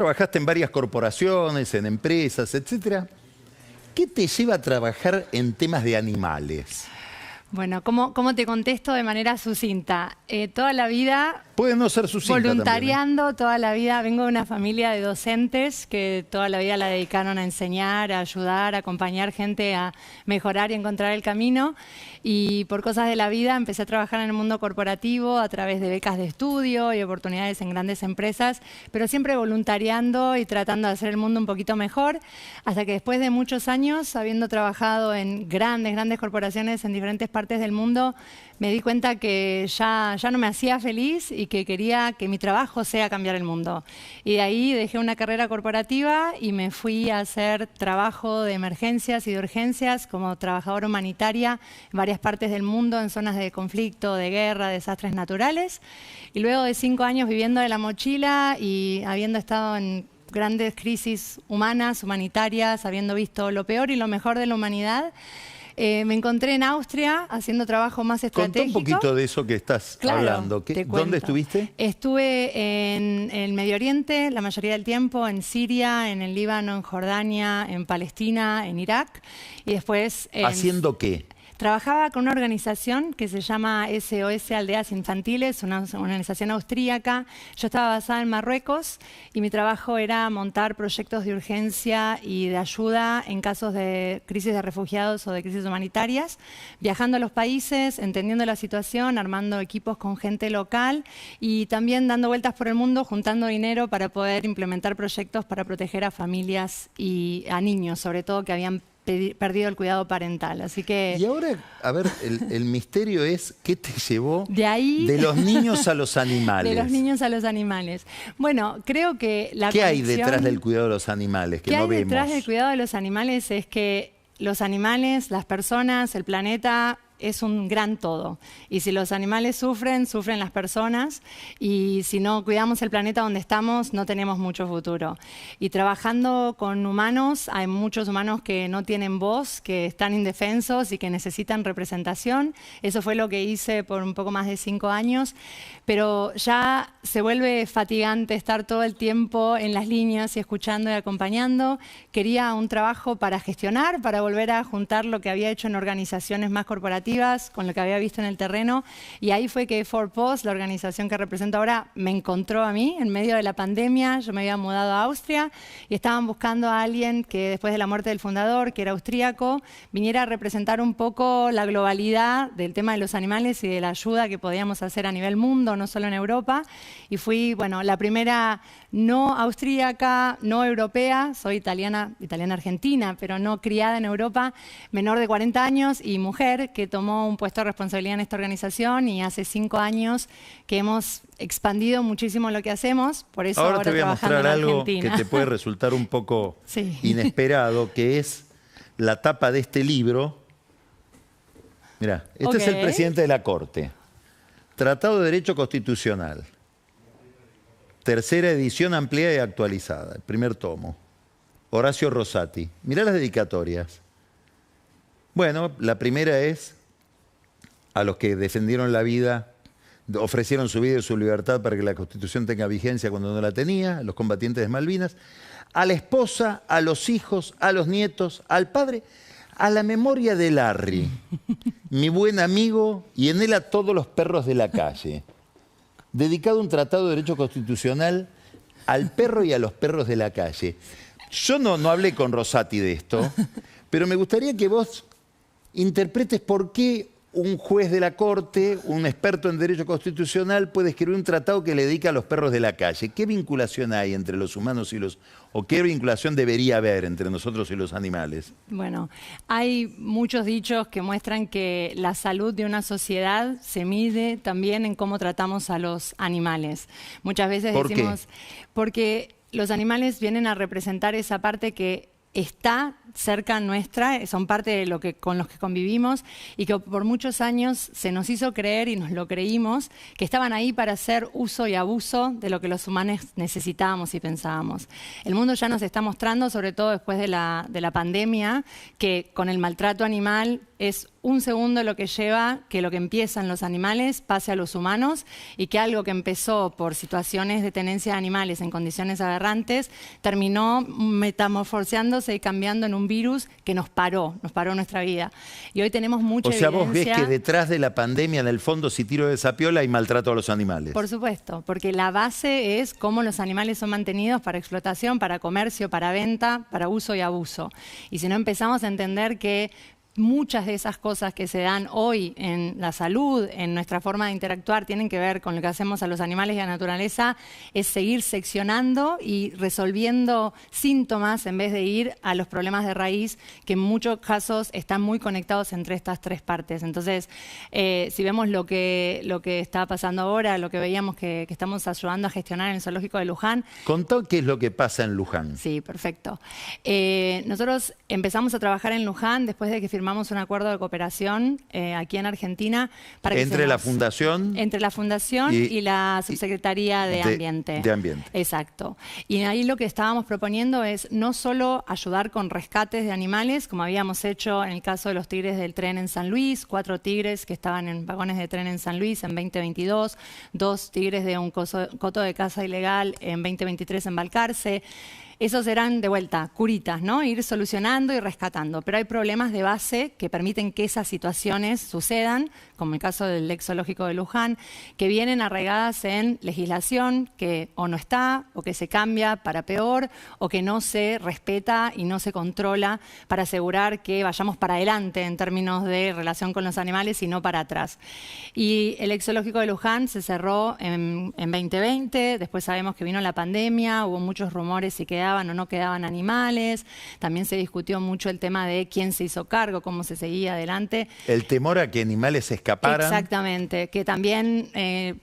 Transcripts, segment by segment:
Trabajaste en varias corporaciones, en empresas, etcétera. ¿Qué te lleva a trabajar en temas de animales? Bueno, ¿cómo te contesto de manera sucinta? Toda la vida... Puede no ser sucinta voluntariando también, ¿eh? toda la vida. Vengo de una familia de docentes que toda la vida la dedicaron a enseñar, a ayudar, a acompañar gente a mejorar y encontrar el camino. Y por cosas de la vida empecé a trabajar en el mundo corporativo a través de becas de estudio y oportunidades en grandes empresas, pero siempre voluntariando y tratando de hacer el mundo un poquito mejor, hasta que después de muchos años, habiendo trabajado en grandes corporaciones en diferentes partes del mundo, me di cuenta que ya no me hacía feliz y que quería que mi trabajo sea cambiar el mundo. Y de ahí dejé una carrera corporativa y me fui a hacer trabajo de emergencias y de urgencias como trabajadora humanitaria en varias partes del mundo, en zonas de conflicto, de guerra, desastres naturales. Y luego de 5 años viviendo de la mochila y habiendo estado en grandes crisis humanas, humanitarias, habiendo visto lo peor y lo mejor de la humanidad, me encontré en Austria haciendo trabajo más estratégico. Contá un poquito de eso que estás hablando. ¿Dónde estuviste? Estuve en el Medio Oriente la mayoría del tiempo, en Siria, en el Líbano, en Jordania, en Palestina, en Irak. Y después... ¿Haciendo qué? Trabajaba con una organización que se llama SOS Aldeas Infantiles, una organización austríaca. Yo estaba basada en Marruecos y mi trabajo era montar proyectos de urgencia y de ayuda en casos de crisis de refugiados o de crisis humanitarias, viajando a los países, entendiendo la situación, armando equipos con gente local y también dando vueltas por el mundo, juntando dinero para poder implementar proyectos para proteger a familias y a niños, sobre todo que habían perdido el cuidado parental. Así que... Y ahora, a ver, el misterio es ¿qué te llevó de los niños a los animales? De los niños a los animales. Bueno, creo que la ¿Qué hay detrás del cuidado de los animales que no vemos? ¿Qué hay detrás del cuidado de los animales? Es que los animales, las personas, el planeta... es un gran todo. Y si los animales sufren, sufren las personas. Y si no cuidamos el planeta donde estamos, no tenemos mucho futuro. Y trabajando con humanos, hay muchos humanos que no tienen voz, que están indefensos y que necesitan representación. Eso fue lo que hice por un poco más de 5 años. Pero ya se vuelve fatigante estar todo el tiempo en las líneas y escuchando y acompañando. Quería un trabajo para gestionar, para volver a juntar lo que había hecho en organizaciones más corporativas, con lo que había visto en el terreno, y ahí fue que Forpos, la organización que represento ahora, me encontró a mí en medio de la pandemia. Yo me había mudado a Austria y estaban buscando a alguien que después de la muerte del fundador, que era austríaco, viniera a representar un poco la globalidad del tema de los animales y de la ayuda que podíamos hacer a nivel mundo, no solo en Europa. Y fui, bueno, la primera no austríaca, no europea, soy italiana-argentina, pero no criada en Europa, menor de 40 años y mujer que tomó un puesto de responsabilidad en esta organización, y hace 5 años que hemos expandido muchísimo lo que hacemos, por eso ahora te voy a mostrar algo que te puede resultar un poco inesperado, que es la tapa de este libro. Mirá, este es el presidente de la Corte. Tratado de Derecho Constitucional. Tercera edición ampliada y actualizada, el primer tomo. Horacio Rosati. Mirá las dedicatorias. Bueno, la primera es a los que defendieron la vida, ofrecieron su vida y su libertad para que la Constitución tenga vigencia cuando no la tenía, a los combatientes de Malvinas, a la esposa, a los hijos, a los nietos, al padre, a la memoria de Larry, mi buen amigo, y en él a todos los perros de la calle. Dedicado un tratado de derecho constitucional al perro y a los perros de la calle. Yo no hablé con Rosati de esto, pero me gustaría que vos interpretes por qué un juez de la Corte, un experto en derecho constitucional, puede escribir un tratado que le dedica a los perros de la calle. ¿Qué vinculación hay entre los humanos y o qué vinculación debería haber entre nosotros y los animales? Bueno, hay muchos dichos que muestran que la salud de una sociedad se mide también en cómo tratamos a los animales. Muchas veces decimos, porque los animales vienen a representar esa parte que está cerca nuestra, son parte de con los que convivimos, y que por muchos años se nos hizo creer, y nos lo creímos, que estaban ahí para hacer uso y abuso de lo que los humanos necesitábamos y pensábamos. El mundo ya nos está mostrando, sobre todo después de la pandemia, que con el maltrato animal es un segundo lo que lleva que lo que empieza en los animales pase a los humanos y que algo que empezó por situaciones de tenencia de animales en condiciones aberrantes terminó metamorfoseándose y cambiando en un virus que nos paró nuestra vida. Y hoy tenemos mucha evidencia. Vos ves que detrás de la pandemia, en el fondo, si tiro de esa piola, hay maltrato a los animales. Por supuesto, porque la base es cómo los animales son mantenidos para explotación, para comercio, para venta, para uso y abuso. Y si no empezamos a entender que muchas de esas cosas que se dan hoy en la salud, en nuestra forma de interactuar, tienen que ver con lo que hacemos a los animales y a la naturaleza, es seguir seccionando y resolviendo síntomas en vez de ir a los problemas de raíz, que en muchos casos están muy conectados entre estas tres partes. Entonces, si vemos lo que está pasando ahora, lo que veíamos que estamos ayudando a gestionar en el zoológico de Luján. Contá qué es lo que pasa en Luján. Sí, perfecto. Nosotros empezamos a trabajar en Luján después de que firmamos un acuerdo de cooperación aquí en Argentina. ¿Entre la Fundación? Entre la Fundación y la Subsecretaría de Ambiente. De Ambiente. Exacto. Y ahí lo que estábamos proponiendo es no solo ayudar con rescates de animales, como habíamos hecho en el caso de los tigres del tren en San Luis, 4 tigres que estaban en vagones de tren en San Luis en 2022, 2 tigres de un coto de caza ilegal en 2023 en Balcarce. Esos eran, de vuelta, curitas, ¿no? Ir solucionando y rescatando. Pero hay problemas de base que permiten que esas situaciones sucedan, como el caso del ex zoológico de Luján, que vienen arraigadas en legislación que o no está, o que se cambia para peor, o que no se respeta y no se controla para asegurar que vayamos para adelante en términos de relación con los animales y no para atrás. Y el ex zoológico de Luján se cerró en 2020, después sabemos que vino la pandemia, hubo muchos rumores si quedaban o no quedaban animales, también se discutió mucho el tema de quién se hizo cargo, cómo se seguía adelante. El temor a que animales escaparan. Exactamente, que también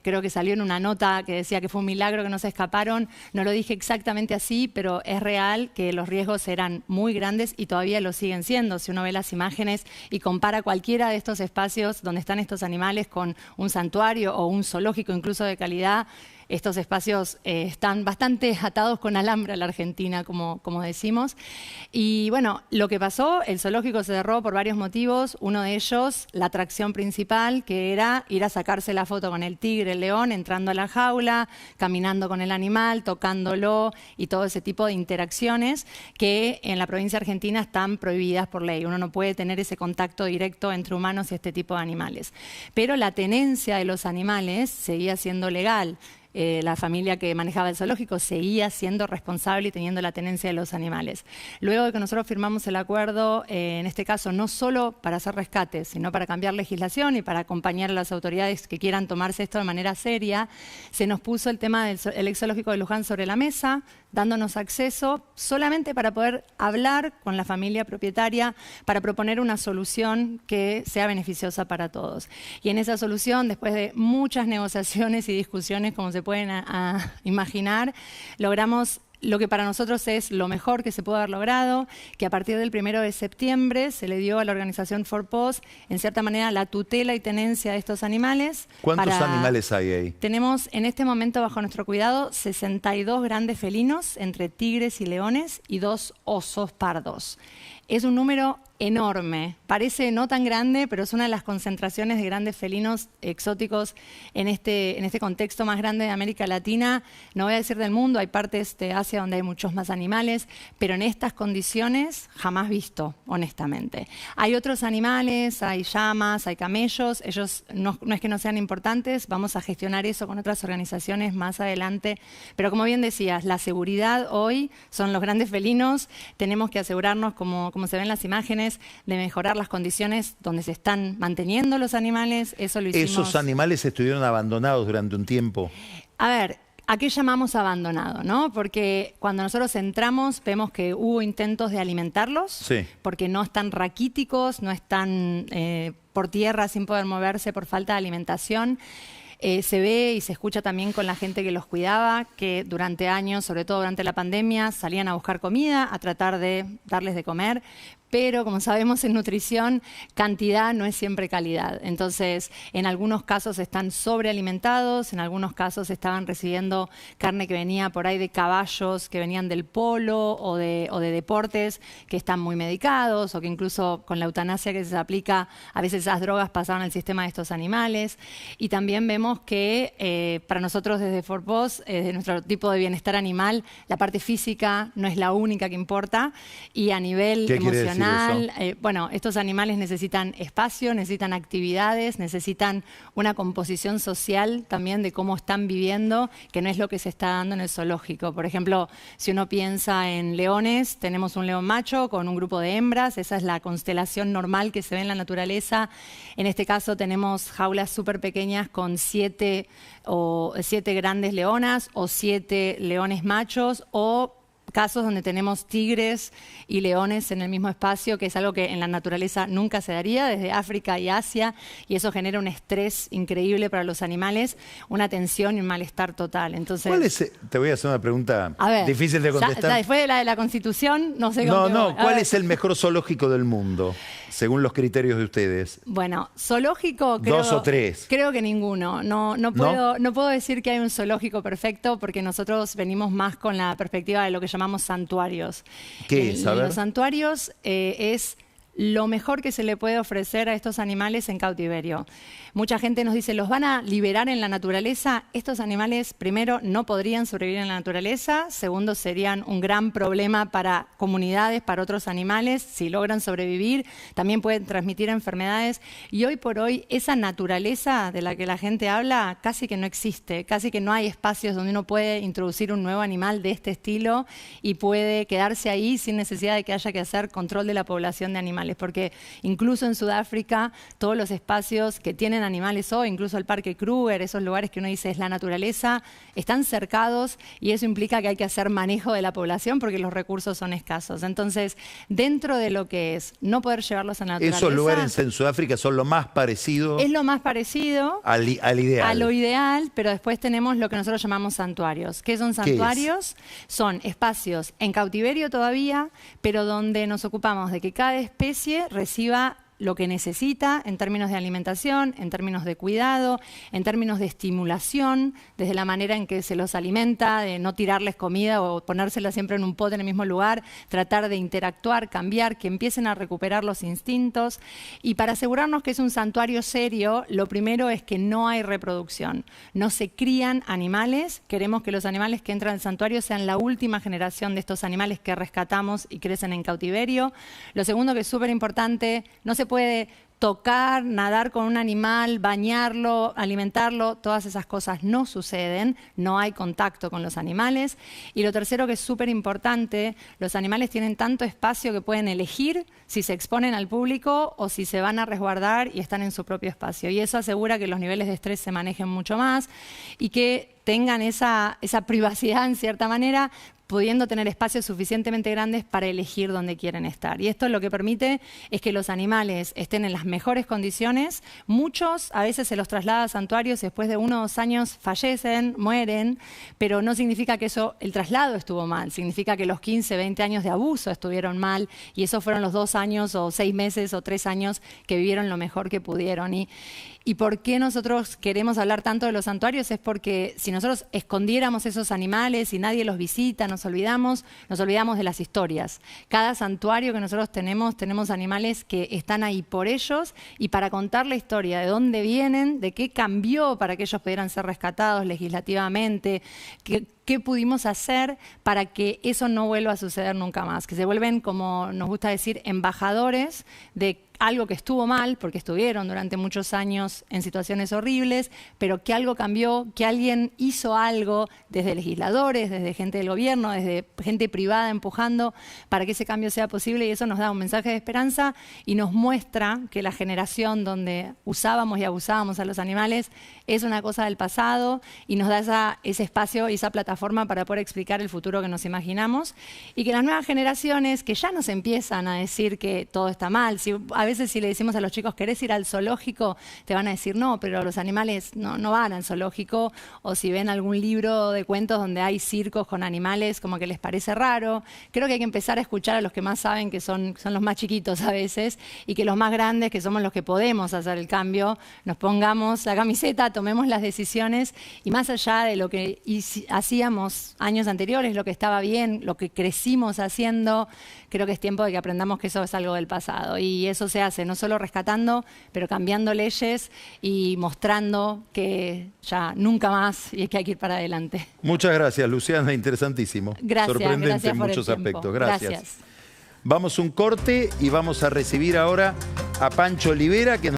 creo que salió en una nota que decía que fue un milagro que no se escaparon, no lo dije exactamente así, pero es real que los riesgos eran muy grandes y todavía lo siguen siendo. Si uno ve las imágenes y compara cualquiera de estos espacios donde están estos animales con un santuario o un zoológico incluso de calidad, estos espacios están bastante atados con alambre a la Argentina, como decimos. Y bueno, lo que pasó, el zoológico se cerró por varios motivos. Uno de ellos, la atracción principal, que era ir a sacarse la foto con el tigre, el león, entrando a la jaula, caminando con el animal, tocándolo y todo ese tipo de interacciones que en la provincia argentina están prohibidas por ley. Uno no puede tener ese contacto directo entre humanos y este tipo de animales. Pero la tenencia de los animales seguía siendo legal. La familia que manejaba el zoológico seguía siendo responsable y teniendo la tenencia de los animales. Luego de que nosotros firmamos el acuerdo, en este caso no solo para hacer rescates, sino para cambiar legislación y para acompañar a las autoridades que quieran tomarse esto de manera seria, se nos puso el tema del ex zoológico de Luján sobre la mesa, dándonos acceso solamente para poder hablar con la familia propietaria, para proponer una solución que sea beneficiosa para todos. Y en esa solución, después de muchas negociaciones y discusiones, como se pueden imaginar, logramos lo que para nosotros es lo mejor que se pudo haber logrado, que a partir del 1 de septiembre se le dio a la organización Forpos, en cierta manera, la tutela y tenencia de estos animales. ¿Cuántos animales hay ahí? Tenemos en este momento bajo nuestro cuidado 62 grandes felinos, entre tigres y leones, y 2 osos pardos. Es un número enorme, parece no tan grande, pero es una de las concentraciones de grandes felinos exóticos en este contexto más grande de América Latina. No voy a decir del mundo, hay partes de Asia donde hay muchos más animales, pero en estas condiciones jamás visto, honestamente. Hay otros animales, hay llamas, hay camellos, ellos no es que no sean importantes, vamos a gestionar eso con otras organizaciones más adelante, pero como bien decías, la seguridad hoy son los grandes felinos, tenemos que asegurarnos, como se ven las imágenes, de mejorar las condiciones donde se están manteniendo los animales. Eso lo hicimos. ¿Esos animales estuvieron abandonados durante un tiempo? A ver, ¿a qué llamamos abandonado, no? Porque cuando nosotros entramos vemos que hubo intentos de alimentarlos, sí, porque no están raquíticos, no están por tierra sin poder moverse por falta de alimentación. Se ve y se escucha también con la gente que los cuidaba, que durante años, sobre todo durante la pandemia, salían a buscar comida, a tratar de darles de comer, pero como sabemos en nutrición, cantidad no es siempre calidad. Entonces, en algunos casos están sobrealimentados, en algunos casos estaban recibiendo carne que venía por ahí de caballos que venían del polo o de deportes que están muy medicados, o que incluso con la eutanasia que se aplica, a veces esas drogas pasaban al sistema de estos animales. Y también vemos que para nosotros desde Forpos, desde nuestro tipo de bienestar animal, la parte física no es la única que importa, y a nivel emocional, bueno, estos animales necesitan espacio, necesitan actividades, necesitan una composición social también de cómo están viviendo, que no es lo que se está dando en el zoológico. Por ejemplo, si uno piensa en leones, tenemos un león macho con un grupo de hembras, esa es la constelación normal que se ve en la naturaleza. En este caso tenemos jaulas súper pequeñas con 7 grandes leonas o 7 leones machos, o casos donde tenemos tigres y leones en el mismo espacio, que es algo que en la naturaleza nunca se daría, desde África y Asia, y eso genera un estrés increíble para los animales, una tensión y un malestar total. Entonces, te voy a hacer una pregunta difícil de contestar. Después de la Constitución, no sé cómo. ¿Cuál es el mejor zoológico del mundo, según los criterios de ustedes? Bueno, zoológico creo... 2 o 3. Creo que ninguno. No puedo decir que hay un zoológico perfecto, porque nosotros venimos más con la perspectiva de lo que llamamos santuarios. ¿Qué es? Los santuarios es lo mejor que se le puede ofrecer a estos animales en cautiverio. Mucha gente nos dice, ¿los van a liberar en la naturaleza? Estos animales, primero, no podrían sobrevivir en la naturaleza. Segundo, serían un gran problema para comunidades, para otros animales. Si logran sobrevivir, también pueden transmitir enfermedades. Y hoy por hoy, esa naturaleza de la que la gente habla casi que no existe. Casi que no hay espacios donde uno puede introducir un nuevo animal de este estilo y puede quedarse ahí sin necesidad de que haya que hacer control de la población de animales. Porque incluso en Sudáfrica, todos los espacios que tienen animales hoy, incluso el Parque Kruger, esos lugares que uno dice es la naturaleza, están cercados, y eso implica que hay que hacer manejo de la población porque los recursos son escasos. Entonces, dentro de lo que es no poder llevarlos a la naturaleza... Esos lugares en Sudáfrica son lo más parecido... Es lo más parecido al ideal. A lo ideal, pero después tenemos lo que nosotros llamamos santuarios. ¿Qué son santuarios? Son espacios en cautiverio todavía, pero donde nos ocupamos de que cada especie reciba lo que necesita en términos de alimentación, en términos de cuidado, en términos de estimulación, desde la manera en que se los alimenta, de no tirarles comida o ponérsela siempre en un pote en el mismo lugar, tratar de interactuar, cambiar, que empiecen a recuperar los instintos. Y para asegurarnos que es un santuario serio, lo primero es que no hay reproducción. No se crían animales. Queremos que los animales que entran al santuario sean la última generación de estos animales que rescatamos y crecen en cautiverio. Lo segundo, que es súper importante, no se puede tocar, nadar con un animal, bañarlo, alimentarlo, todas esas cosas no suceden, no hay contacto con los animales. Y lo tercero, que es súper importante, los animales tienen tanto espacio que pueden elegir si se exponen al público o si se van a resguardar y están en su propio espacio. Y eso asegura que los niveles de estrés se manejen mucho más y que tengan esa privacidad en cierta manera, pudiendo tener espacios suficientemente grandes para elegir dónde quieren estar. Y esto lo que permite es que los animales estén en las mejores condiciones. Muchos a veces se los traslada a santuarios y después de 1 o 2 años fallecen, mueren, pero no significa que el traslado estuvo mal, significa que los 15, 20 años de abuso estuvieron mal, y esos fueron los 2 años o 6 meses o 3 años que vivieron lo mejor que pudieron. ¿Y por qué nosotros queremos hablar tanto de los santuarios? Es porque si nosotros escondiéramos esos animales y nadie los visita, nos olvidamos de las historias. Cada santuario que nosotros tenemos animales que están ahí por ellos y para contar la historia de dónde vienen, de qué cambió para que ellos pudieran ser rescatados legislativamente, qué pudimos hacer para que eso no vuelva a suceder nunca más, que se vuelven, como nos gusta decir, embajadores de algo que estuvo mal, porque estuvieron durante muchos años en situaciones horribles, pero que algo cambió, que alguien hizo algo, desde legisladores, desde gente del gobierno, desde gente privada empujando para que ese cambio sea posible, y eso nos da un mensaje de esperanza y nos muestra que la generación donde usábamos y abusábamos a los animales es una cosa del pasado, y nos da ese espacio y esa plataforma para poder explicar el futuro que nos imaginamos, y que las nuevas generaciones que ya nos empiezan a decir que todo está mal, si a veces si le decimos a los chicos, ¿querés ir al zoológico? Te van a decir no, pero los animales no van al zoológico. O si ven algún libro de cuentos donde hay circos con animales, como que les parece raro. Creo que hay que empezar a escuchar a los que más saben, que son los más chiquitos a veces, y que los más grandes, que somos los que podemos hacer el cambio, nos pongamos la camiseta, tomemos las decisiones, y más allá de lo que hacíamos años anteriores, lo que estaba bien, lo que crecimos haciendo, creo que es tiempo de que aprendamos que eso es algo del pasado. Y eso se hace no solo rescatando, pero cambiando leyes y mostrando que ya nunca más y es que hay que ir para adelante. Muchas gracias, Luciana, interesantísimo. Gracias, sorprendente gracias en por muchos el tiempo. aspectos. Gracias. Gracias. Vamos a un corte y vamos a recibir ahora a Pancho Olivera, que